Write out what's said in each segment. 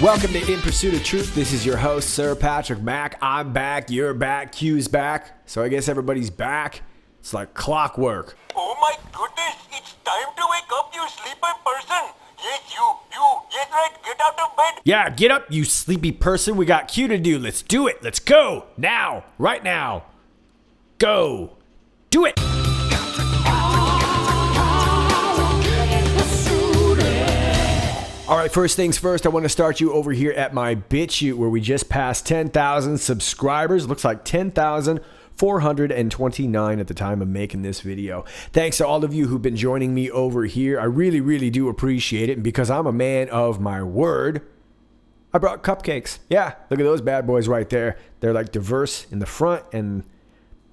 Welcome to In Pursuit of Truth. This is your host, Sir Patrick Mack. I'm back, you're back, Q's back. So I guess everybody's back. It's like clockwork. Oh my goodness, it's time to wake up, you sleepy person. Yes, yes, right, get out of bed. Yeah, get up, you sleepy person. We got Q to do. Let's do it. Let's go. Now, right now. Go. Do it. All right, first things first, I want to start you over here at my BitChute where we just passed 10,000 subscribers. Looks like 10,429 at the time of making this video. Thanks to all of you who've been joining me over here. I really, really do appreciate it. And because I'm a man of my word, I brought cupcakes. Yeah, look at those bad boys right there. They're like diverse in the front and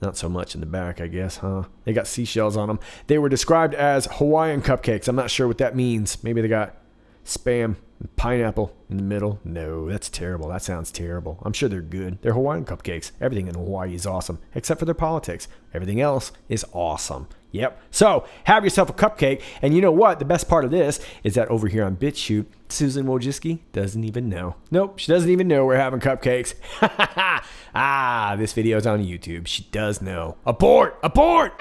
not so much in the back, I guess, huh? They got seashells on them. They were described as Hawaiian cupcakes. I'm not sure what that means. Maybe they got spam and pineapple in the middle. No, that's terrible. That sounds terrible. I'm sure they're good. They're Hawaiian cupcakes. Everything in Hawaii is awesome, except for their politics. Everything else is awesome. Yep. So have yourself a cupcake. And you know what? The best part of this is that over here on BitChute, Susan Wojcicki doesn't even know. Nope, she doesn't even know we're having cupcakes. This video's on YouTube. She does know. Abort! Abort!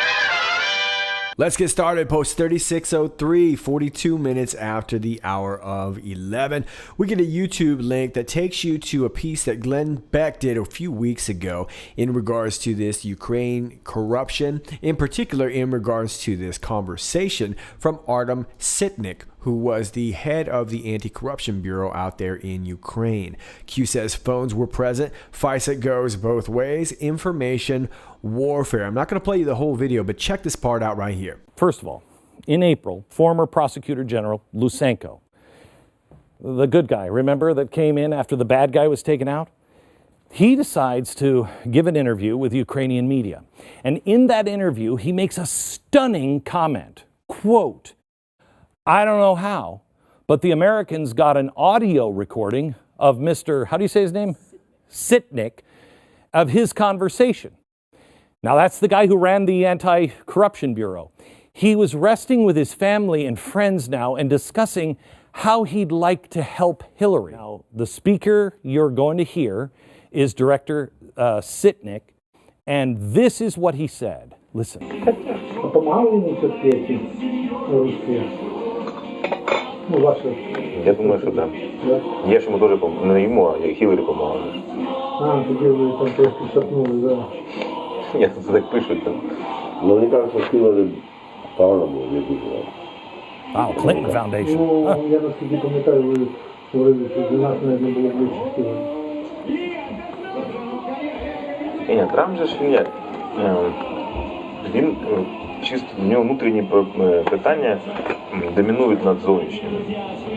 Let's get started. Post 3603, 42 minutes after the hour of 11. We get a YouTube link that takes you to a piece that Glenn Beck did a few weeks ago in regards to this Ukraine corruption, in particular in regards to this conversation from Artem Sitnik, who was the head of the Anti-Corruption Bureau out there in Ukraine. Q says phones were present. FISA goes both ways. Information warfare. I'm not going to play you the whole video, but check this part out right here. First of all, in April, former Prosecutor General Lysenko, the good guy, remember, that came in after the bad guy was taken out? He decides to give an interview with Ukrainian media. And in that interview, he makes a stunning comment. Quote, I don't know how, but the Americans got an audio recording of Mr., how do you say his name? Sitnik, of his conversation. Now, that's the guy who ran the Anti-Corruption Bureau. He was resting with his family and friends now and discussing how he'd like to help Hillary. Now, the speaker you're going to hear is Director Sitnik, and this is what he said. Listen. Я думаю, що так. Я ж йому теж не йому, а Хіларі допомагав. Тоді ви там трошки шатнули, да. Ні, це так пишуть там. Ну, мені кажуть, що Хіларі погано було, не дуже. Wow, Clinton Foundation. Ну, я наскільки пам'ятаю, ви говорили, що для нас навіть не було ближче Хіларі. Ні, Трамп же ж він чисто в нього внутрішні питання домінують над зовнішніми.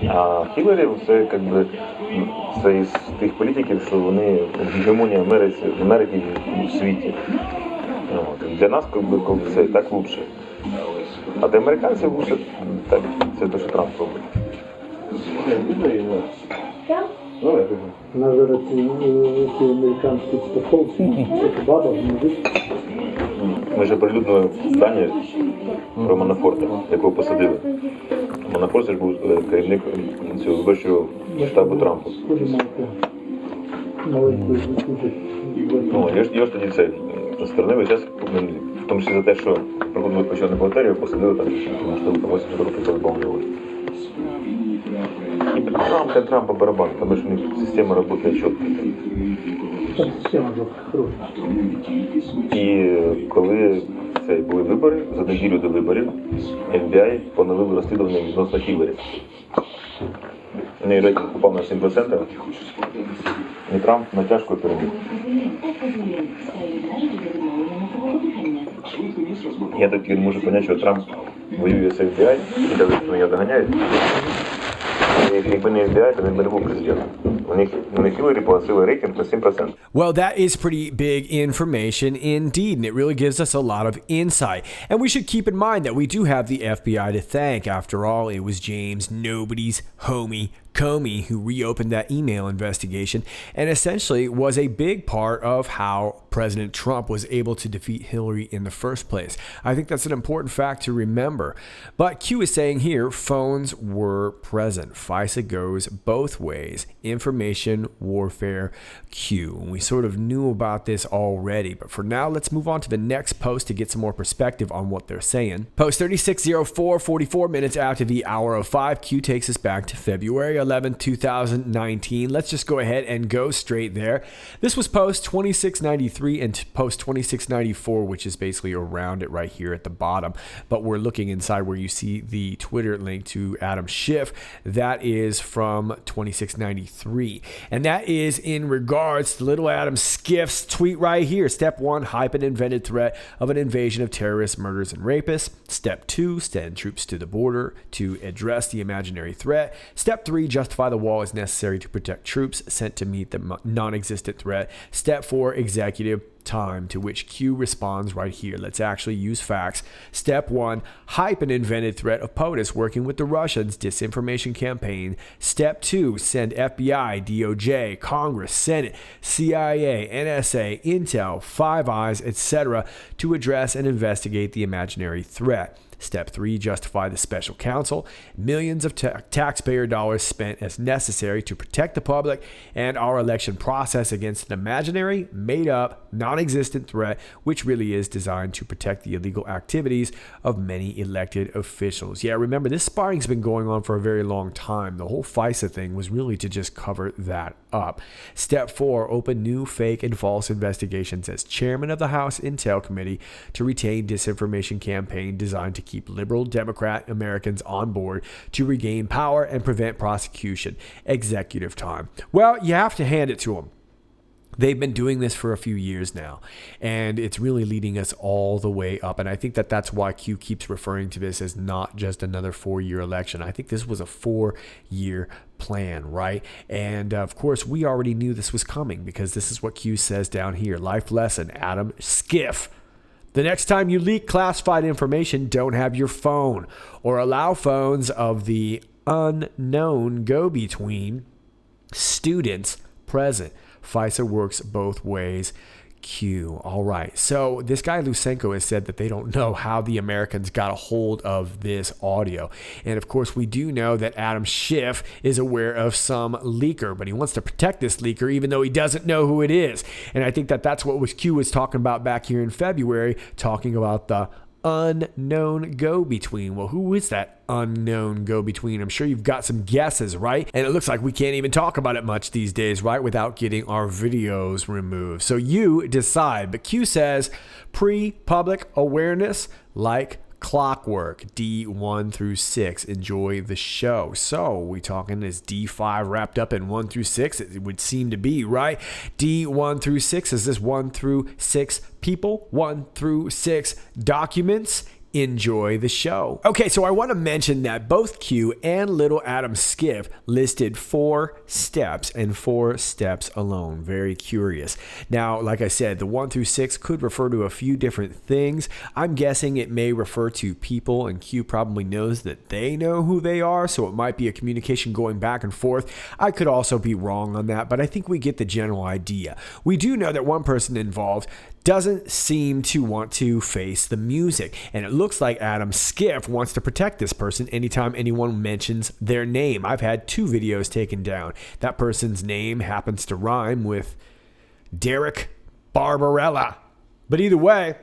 А Хіларі це якби це із тих політиків, що вони гегемонія Америки в світі. Для нас це так лучше. А для американців лучше так, це те, що Трамп робить. На зараз ці американські стаховці, як баба, мужик. Ми ж оприлюднили здання про Манафорта, якого посадили. Манафорт ж був керівник цього вищого штабу Трампа. Його ж тоді це сторонили час, в тому числі за те, що прикладно почали бухгалтерію, посадили там на штабу 80 років позбавлювали. І Трамп, Трампа барабан, тому що у них система працює чітко. І коли були вибори, за неділю до виборів, FBI поновив розслідування відносно Хіларі. У неї рейтинг упав на 7%, і Трамп натяжкою переміг. Я таки не можу понять, що Трамп воює з FBI, і коли його доганяють, якби не FBI, то він би не був президентом. У них Хіларі погасили рейтинг на 7%. Well, that is pretty big information indeed, and it really gives us a lot of insight. And we should keep in mind that we do have the FBI to thank. After all, it was James Nobody's homie Comey who reopened that email investigation and essentially was a big part of how President Trump was able to defeat Hillary in the first place. I think that's an important fact to remember. But Q is saying here, phones were present. FISA goes both ways. Information warfare Q. And we sort of knew about this already, but for now, let's move on to the next post to get some more perspective on what they're saying. Post 3604, 44 minutes after the hour of 5, Q takes us back to February 11, 2019. Let's just go ahead and go straight there. This was post 2693 and post 2694, which is basically around it right here at the bottom. But we're looking inside where you see the Twitter link to Adam Schiff. That is from 2693. And that is in regards to little Adam Schiff's tweet right here. Step 1, hype an invented threat of an invasion of terrorists, murders, and rapists. Step 2, send troops to the border to address the imaginary threat. Step 3, justify the wall is necessary to protect troops sent to meet the non-existent threat. Step 4, executive time, to which Q responds right here. Let's actually use facts. Step 1, hype an invented threat of POTUS working with the Russians disinformation campaign. Step 2, send FBI, DOJ, Congress, Senate, CIA, NSA, Intel, Five Eyes, etc. to address and investigate the imaginary threat. Step 3, justify the special counsel. Millions of taxpayer dollars spent as necessary to protect the public and our election process against an imaginary, made-up, non-existent threat, which really is designed to protect the illegal activities of many elected officials. Yeah, remember, this sparring's been going on for a very long time. The whole FISA thing was really to just cover that up. Step 4, open new fake and false investigations as chairman of the House Intel Committee to retain disinformation campaign designed to keep liberal Democrat Americans on board to regain power and prevent prosecution. Executive time. Well, you have to hand it to them. They've been doing this for a few years now, and it's really leading us all the way up. And I think that that's why Q keeps referring to this as not just another 4-year election. I think this was a 4-year plan, right? And of course, we already knew this was coming because this is what Q says down here. Life lesson, Adam Schiff. The next time you leak classified information, don't have your phone or allow phones of the unknown go-between students present. FISA works both ways. Q. All right. So this guy Lusenko has said that they don't know how the Americans got a hold of this audio. And of course, we do know that Adam Schiff is aware of some leaker, but he wants to protect this leaker even though he doesn't know who it is. And I think that that's what Q was talking about back here in February, talking about the unknown go-between. Well, who is that unknown go-between? I'm sure you've got some guesses, right? And it looks like we can't even talk about it much these days, right? Without getting our videos removed. So you decide. But Q says pre-public awareness like Clockwork, D1 through 6. Enjoy the show. So we talking, is D5 wrapped up in 1 through 6? It would seem to be, right? D1 through 6, is this 1 through 6 people? 1 through 6 documents? Enjoy the show. Okay, so I want to mention that both Q and little Adam Schiff listed 4 steps and 4 steps alone. Very curious. Now, like I said, the 1 through 6 could refer to a few different things. I'm guessing it may refer to people, and Q probably knows that they know who they are, so it might be a communication going back and forth. I could also be wrong on that, but I think we get the general idea. We do know that one person involved doesn't seem to want to face the music. And it looks like Adam Schiff wants to protect this person anytime anyone mentions their name. I've had 2 videos taken down. That person's name happens to rhyme with Derek Barbarella. But either way,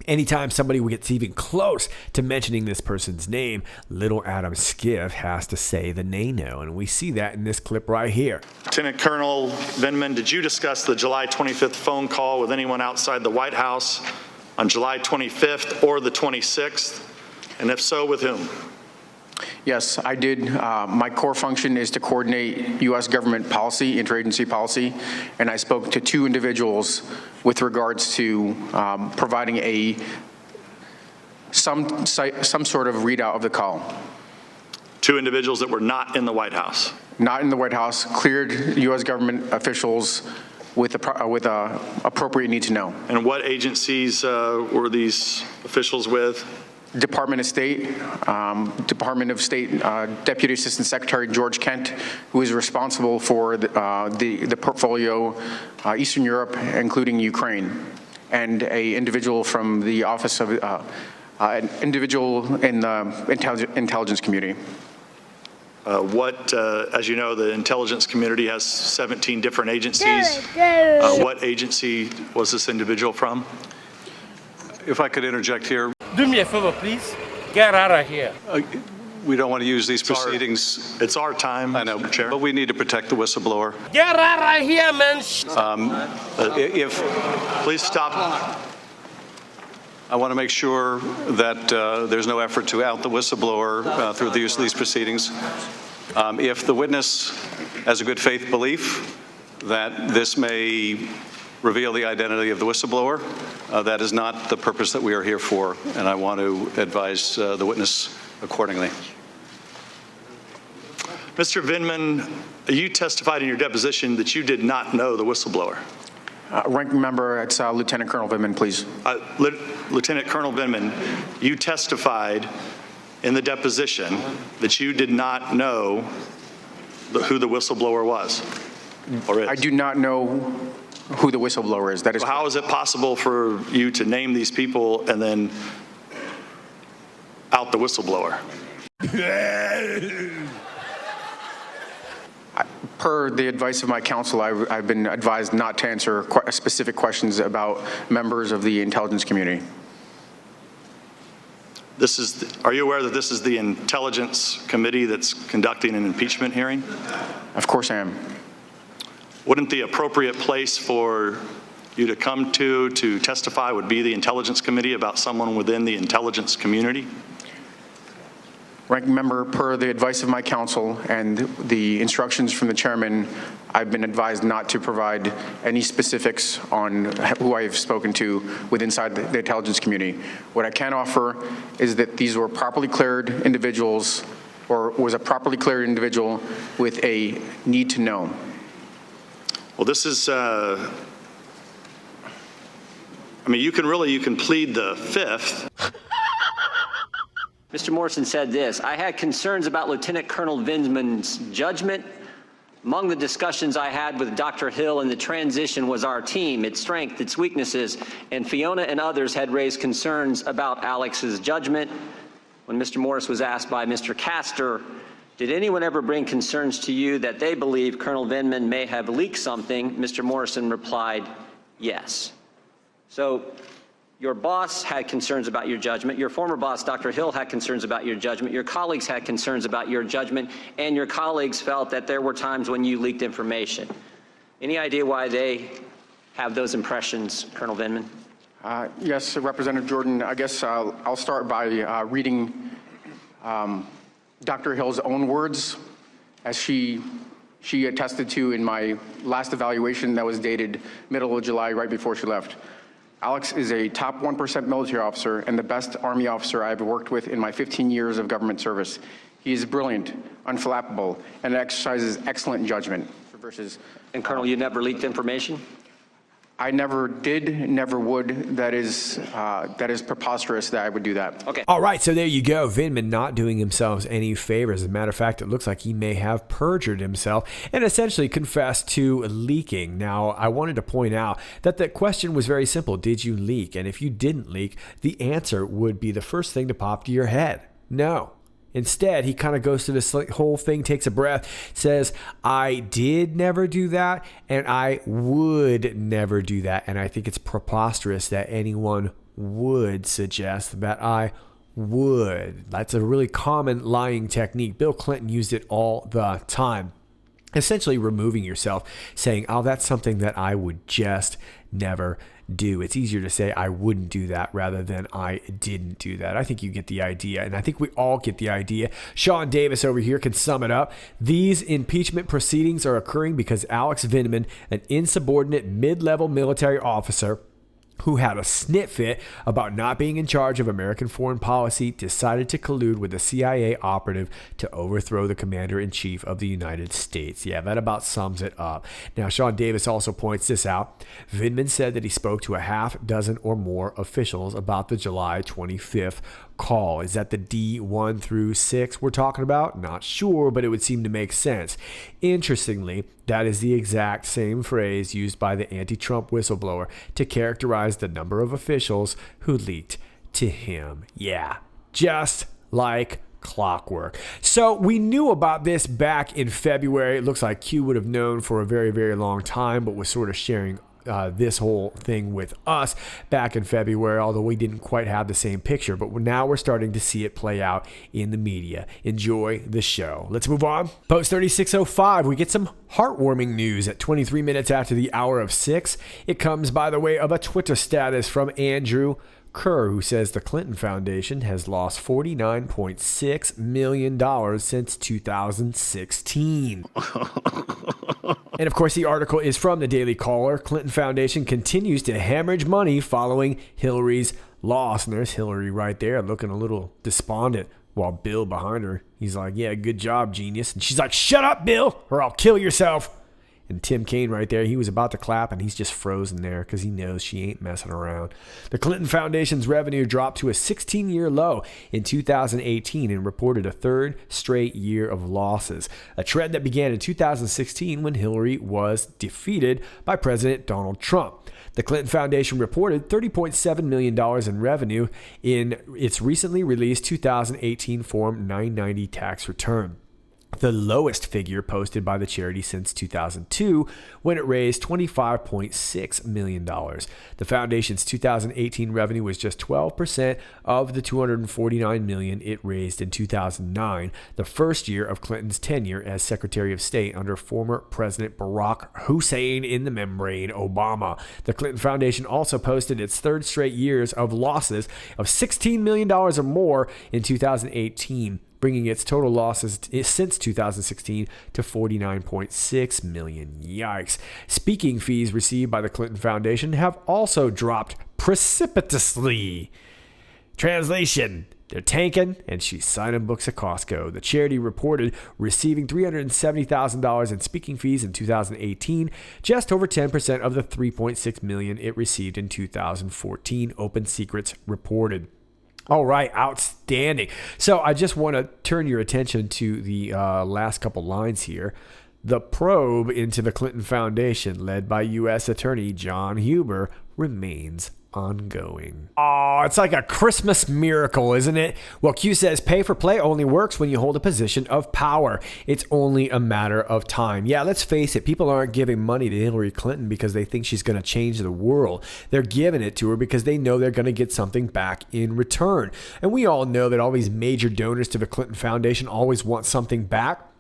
anytime somebody gets even close to mentioning this person's name, little Adam Schiff has to say the nay-no. And we see that in this clip right here. Lieutenant Colonel Vindman, did you discuss the July 25th phone call with anyone outside the White House on July 25th or the 26th? And if so, with whom? Yes, I did. My core function is to coordinate U.S. government policy, interagency policy, and I spoke to 2 individuals with regards to providing a some sort of readout of the call. 2 individuals that were not in the White House. Not in the White House, cleared U.S. government officials with appropriate need to know. And what agencies were these officials with? Department of State, Deputy Assistant Secretary George Kent, who is responsible for the portfolio Eastern Europe, including Ukraine, and a individual from the office of an individual in the intelligence community. As you know, the intelligence community has 17 different agencies. What agency was this individual from? If I could interject here, Do me a favor, please. Get out of here. we don't want to use these proceedings. It's our time, I know, Mr. Chair. but we need to protect the whistleblower. Get out of here, man. If Please stop. I want to make sure that there's no effort to out the whistleblower through the use of these proceedings. If the witness has a good faith belief that this may reveal the identity of the whistleblower, that is not the purpose that we are here for, and I want to advise the witness accordingly. Mr. Vindman, you testified in your deposition that you did not know the whistleblower. Ranking member, it's Lieutenant Colonel Vindman, please. Lieutenant Colonel Vindman, you testified in the deposition that you did not know who the whistleblower was, or is. I do not know who the whistleblower is. That is. So how is it possible for you to name these people and then out the whistleblower? Per the advice of my counsel, I've been advised not to answer specific questions about members of the intelligence community. Are you aware that this is the Intelligence Committee that's conducting an impeachment hearing? Of course I am. Wouldn't the appropriate place for you to come to testify would be the Intelligence Committee about someone within the intelligence community? Ranking member, per the advice of my counsel and the instructions from the chairman, I've been advised not to provide any specifics on who I have spoken to inside the intelligence community. What I can offer is that these were properly cleared individuals, or was a properly cleared individual with a need to know. Well, this is, I mean, you can plead the fifth. Mr. Morrison said this: I had concerns about Lieutenant Colonel Vindman's judgment. Among the discussions I had with Dr. Hill in the transition was our team, its strength, its weaknesses, and Fiona and others had raised concerns about Alex's judgment. When Mr. Morris was asked by Mr. Castor, did anyone ever bring concerns to you that they believe Colonel Vindman may have leaked something, Mr. Morrison replied, yes. So your boss had concerns about your judgment. Your former boss, Dr. Hill, had concerns about your judgment. Your colleagues had concerns about your judgment, and your colleagues felt that there were times when you leaked information. Any idea why they have those impressions, Colonel Vindman? Yes, Representative Jordan. I guess I'll start by reading Dr. Hill's own words, as she attested to in my last evaluation that was dated middle of July, right before she left. Alex is a top 1% military officer and the best Army officer I've worked with in my 15 years of government service. He is brilliant, unflappable, and exercises excellent judgment. And Colonel, you never leaked information? I never did, never would. That is preposterous that I would do that. Okay. All right, so there you go. Vindman not doing himself any favors. As a matter of fact, it looks like he may have perjured himself and essentially confessed to leaking. Now, I wanted to point out that the question was very simple. Did you leak? And if you didn't leak, the answer would be the first thing to pop to your head. No. Instead, he kind of goes through this whole thing, takes a breath, says, I did never do that, and I would never do that. And I think it's preposterous that anyone would suggest that I would. That's a really common lying technique. Bill Clinton used it all the time. Essentially removing yourself, saying, oh, that's something that I would just never do. It's easier to say I wouldn't do that rather than I didn't do that. I think you get the idea, and I think we all get the idea. Sean Davis over here can sum it up. These impeachment proceedings are occurring because Alex Vindman, an insubordinate mid-level military officer, who had a snit fit about not being in charge of American foreign policy, decided to collude with a CIA operative to overthrow the commander-in-chief of the United States. Yeah, that about sums it up. Now, Sean Davis also points this out. Vindman said that he spoke to a half dozen or more officials about the July 25th call. Is that the D1 through 6 we're talking about? Not sure, but it would seem to make sense. Interestingly, that is the exact same phrase used by the anti-Trump whistleblower to characterize the number of officials who leaked to him. Yeah, just like clockwork. So we knew about this back in February. It looks like Q would have known for a very, very long time, but was sort of sharing this whole thing with us back in February, although we didn't quite have the same picture. But now we're starting to see it play out in the media. Enjoy the show. Let's move on. Post 3605, we get some heartwarming news at 23 minutes after the hour of 6. It comes by the way of a Twitter status from Andrew Kerr, who says the Clinton Foundation has lost $49.6 million since 2016. And of course, the article is from the Daily Caller. Clinton Foundation continues to hemorrhage money following Hillary's loss. And there's Hillary right there looking a little despondent, while Bill behind her, he's like, yeah, good job, genius. And she's like, shut up, Bill, or I'll kill yourself. And Tim Kaine right there, he was about to clap, and he's just frozen there because he knows she ain't messing around. The Clinton Foundation's revenue dropped to a 16-year low in 2018 and reported a third straight year of losses, a trend that began in 2016 when Hillary was defeated by President Donald Trump. The Clinton Foundation reported $30.7 million in revenue in its recently released 2018 Form 990 tax return, the lowest figure posted by the charity since 2002, when it raised $25.6 million. The foundation's 2018 revenue was just 12% of the $249 million it raised in 2009, the first year of Clinton's tenure as Secretary of State under former President Barack Hussein in the membrane Obama. The Clinton Foundation also posted its third straight years of losses of $16 million or more in 2018, bringing its total losses since 2016 to $49.6 million. Yikes. Speaking fees received by the Clinton Foundation have also dropped precipitously. Translation: they're tanking, and she's signing books at Costco. The charity reported receiving $370,000 in speaking fees in 2018, just over 10% of the $3.6 million it received in 2014, Open Secrets reported. All right, outstanding. So I just want to turn your attention to the last couple lines here. The probe into the Clinton Foundation, led by U.S. Attorney John Huber, remains ongoing. Oh, it's like a Christmas miracle, isn't it? Well, Q says pay for play only works when you hold a position of power. It's only a matter of time. Yeah, let's face it. People aren't giving money to Hillary Clinton because they think she's going to change the world. They're giving it to her because they know they're going to get something back in return. And we all know that all these major donors to the Clinton Foundation always want something back.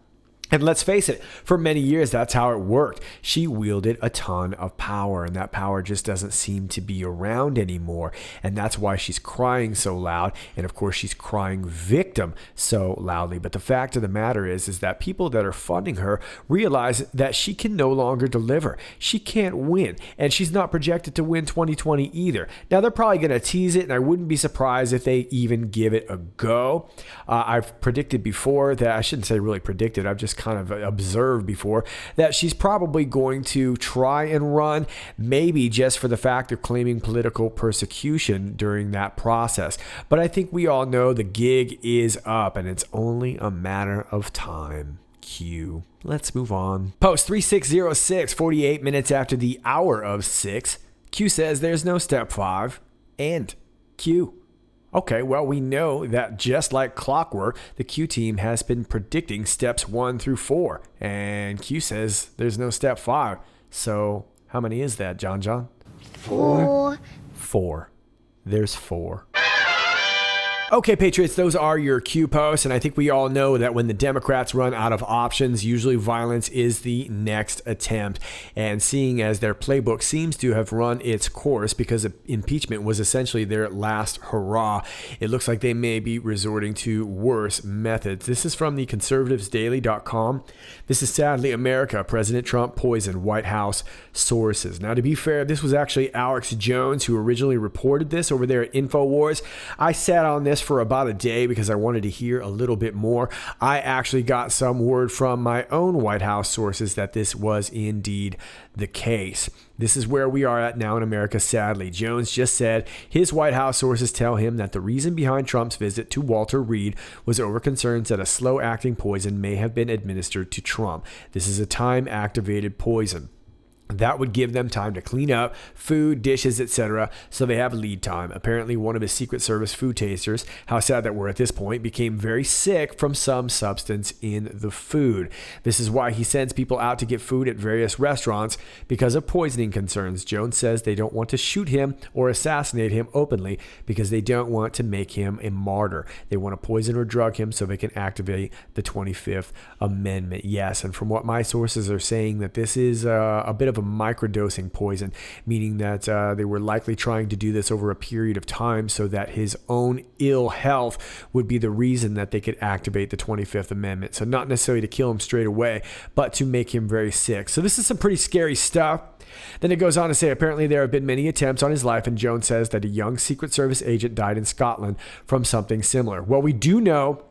And let's face it, for many years, that's how it worked. She wielded a ton of power, and that power just doesn't seem to be around anymore. And that's why she's crying so loud. And of course, she's crying victim so loudly. But the fact of the matter is that people that are funding her realize that she can no longer deliver. She can't win. And she's not projected to win 2020 either. Now, they're probably going to tease it, and I wouldn't be surprised if they even give it a go. I've predicted before that, I shouldn't say really predicted, I've just kind of observed before, that she's probably going to try and run, maybe just for the fact of claiming political persecution during that process. But I think we all know the gig is up, and it's only a matter of time. Q. Let's move on. Post 3606, 48 minutes after the hour of 6. Q says there's no step 5. And Q. Okay, well, we know that just like clockwork, the Q team has been predicting steps 1 through 4. And Q says there's no step 5. So how many is that, John? 4. 4. There's 4. Okay, Patriots, those are your Q posts, and I think we all know that when the Democrats run out of options, usually violence is the next attempt. And seeing as their playbook seems to have run its course because impeachment was essentially their last hurrah, it looks like they may be resorting to worse methods. This is from the conservativesdaily.com. This is sadly America. President Trump poisoned White House sources. Now, to be fair, this was actually Alex Jones who originally reported this over there at InfoWars. I sat on this for about a day because I wanted to hear a little bit more. I actually got some word from my own White House sources that this was indeed the case. This is where we are at now in America, sadly. Jones just said his White House sources tell him that the reason behind Trump's visit to Walter Reed was over concerns that a slow-acting poison may have been administered to Trump. This is a time-activated poison. That would give them time to clean up food, dishes, etc., so they have lead time. Apparently, one of his Secret Service food tasters, how sad that we're at this point, became very sick from some substance in the food. This is why he sends people out to get food at various restaurants because of poisoning concerns. Jones says they don't want to shoot him or assassinate him openly because they don't want to make him a martyr. They want to poison or drug him so they can activate the 25th Amendment. Yes, and from what my sources are saying, that this is a bit of a microdosing poison, meaning that they were likely trying to do this over a period of time so that his own ill health would be the reason that they could activate the 25th Amendment. So not necessarily to kill him straight away, but to make him very sick. So this is some pretty scary stuff. Then it goes on to say, apparently there have been many attempts on his life, and Jones says that a young Secret Service agent died in Scotland from something similar. Well, we do know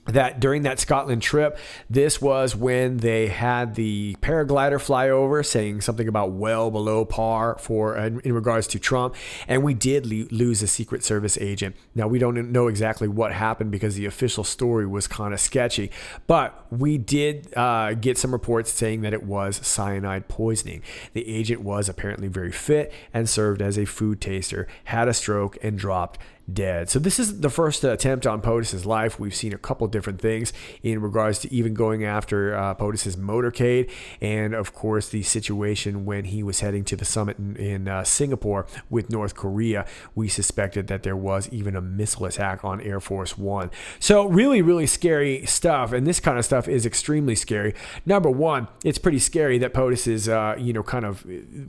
that during that Scotland trip, this was when they had the paraglider fly over saying something about well below par for in regards to Trump. And we did lose a Secret Service agent. Now, we don't know exactly what happened because the official story was kind of sketchy, but we did get some reports saying that it was cyanide poisoning. The agent was apparently very fit and served as a food taster, had a stroke, and dropped dead. So this is the first attempt on POTUS's life. We've seen a couple different things in regards to even going after POTUS's motorcade, and of course the situation when he was heading to the summit in Singapore with North Korea. We suspected that there was even a missile attack on Air Force One. So really, really scary stuff, and this kind of stuff is extremely scary. Number one, it's pretty scary that POTUS is,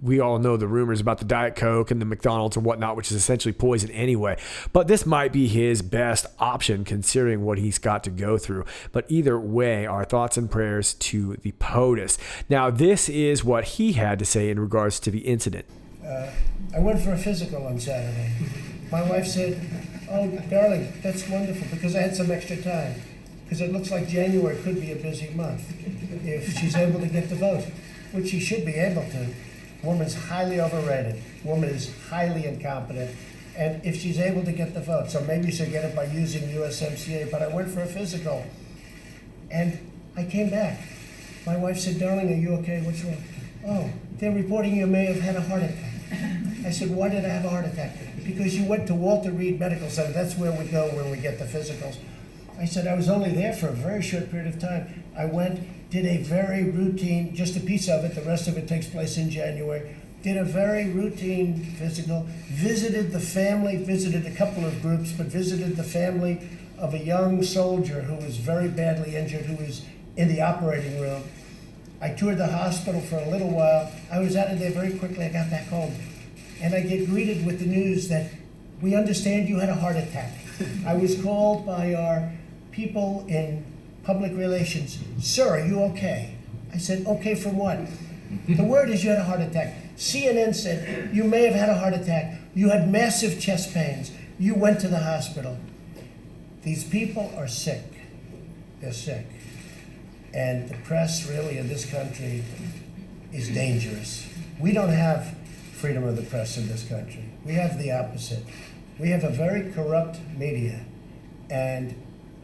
we all know the rumors about the Diet Coke and the McDonald's and whatnot, which is essentially poison anyway. But this might be his best option considering what he's got to go through. But either way, our thoughts and prayers to the POTUS. Now, this is what he had to say in regards to the incident. I went for a physical on Saturday. My wife said, "Oh, darling, that's wonderful," because I had some extra time. Because it looks like January could be a busy month if she's able to get the vote, which she should be able to. Woman's highly overrated. Woman is highly incompetent. And if she's able to get the vote, so maybe she'll get it by using USMCA, but I went for a physical. And I came back. My wife said, "Darling, are you okay? What's wrong?" "Oh, they're reporting you may have had a heart attack." I said, "Why did I have a heart attack?" "Because you went to Walter Reed Medical Center. That's where we go when we get the physicals." I said, "I was only there for a very short period of time. I went, did a very routine, just a piece of it, the rest of it takes place in January, did a very routine physical, visited the family, visited a couple of groups, but visited the family of a young soldier who was very badly injured, who was in the operating room. I toured the hospital for a little while. I was out of there very quickly. I got back home. And I get greeted with the news that we understand you had a heart attack. I was called by our people in public relations. "Sir, are you okay?" I said, "Okay from what?" "The word is you had a heart attack. CNN said you may have had a heart attack. You had massive chest pains. You went to the hospital." These people are sick. They're sick. And the press really in this country is dangerous. We don't have freedom of the press in this country. We have the opposite. We have a very corrupt media. And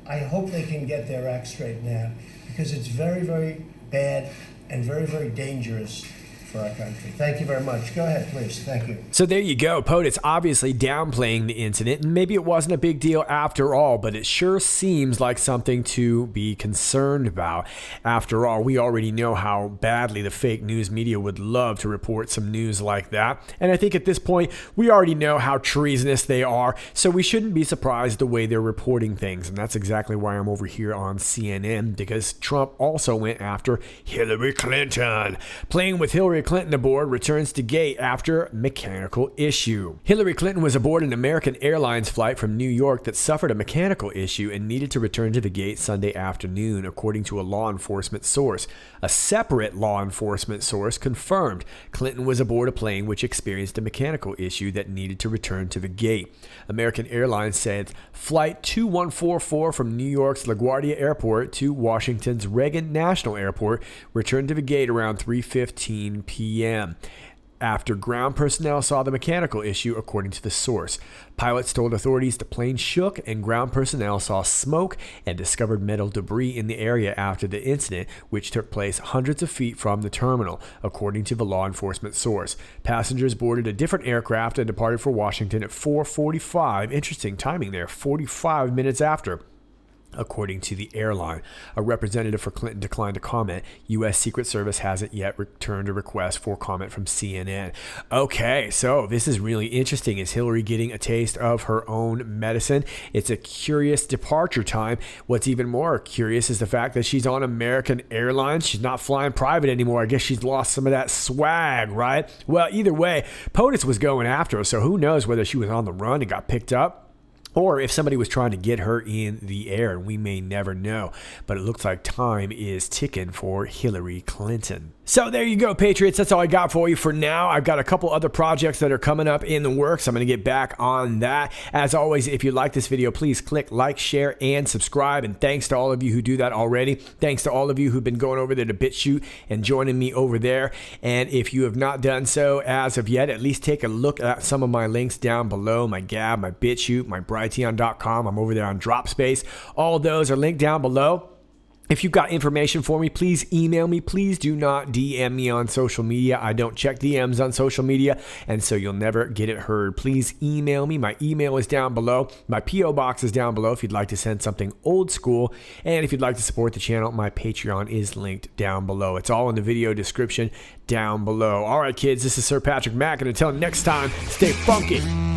I hope they can get their act straight now, because it's very, very bad and very, very dangerous for our country. Thank you very much. Go ahead, please. Thank you. So there you go. POTUS obviously downplaying the incident, and maybe it wasn't a big deal after all, but it sure seems like something to be concerned about. After all, we already know how badly the fake news media would love to report some news like that. And I think at this point, we already know how treasonous they are, so we shouldn't be surprised the way they're reporting things. And that's exactly why I'm over here on CNN, because Trump also went after Hillary Clinton. Playing with Hillary Clinton aboard returns to gate after mechanical issue. Hillary Clinton was aboard an American Airlines flight from New York that suffered a mechanical issue and needed to return to the gate Sunday afternoon, according to a law enforcement source. A separate law enforcement source confirmed Clinton was aboard a plane which experienced a mechanical issue that needed to return to the gate. American Airlines said Flight 2144 from New York's LaGuardia Airport to Washington's Reagan National Airport returned to the gate around 3:15 p.m. after ground personnel saw the mechanical issue, according to the source. Pilots told authorities the plane shook and ground personnel saw smoke and discovered metal debris in the area after the incident, which took place hundreds of feet from the terminal, according to the law enforcement source. Passengers boarded a different aircraft and departed for Washington at 4:45. Interesting timing there, 45 minutes after, according to the airline. A representative for Clinton declined to comment. U.S. Secret Service hasn't yet returned a request for comment from CNN. Okay, so this is really interesting. Is Hillary getting a taste of her own medicine? It's a curious departure time. What's even more curious is the fact that she's on American Airlines. She's not flying private anymore. I guess she's lost some of that swag, right? Well, either way, POTUS was going after her, so who knows whether she was on the run and got picked up, or if somebody was trying to get her in the air. We may never know. But it looks like time is ticking for Hillary Clinton. So there you go, Patriots. That's all I got for you for now. I've got a couple other projects that are coming up in the works. I'm going to get back on that. As always, if you like this video, please click like, share, and subscribe. And thanks to all of you who do that already. Thanks to all of you who've been going over there to BitChute and joining me over there. And if you have not done so as of yet, at least take a look at some of my links down below. My Gab, my BitChute, my Brighteon.com. I'm over there on DropSpace. All of those are linked down below. If you've got information for me, please email me. Please do not DM me on social media. I don't check DMs on social media, and so you'll never get it heard. Please email me. My email is down below. My P.O. box is down below if you'd like to send something old school. And if you'd like to support the channel, my Patreon is linked down below. It's all in the video description down below. All right, kids, this is Sir Patrick Mack, and until next time, stay funky.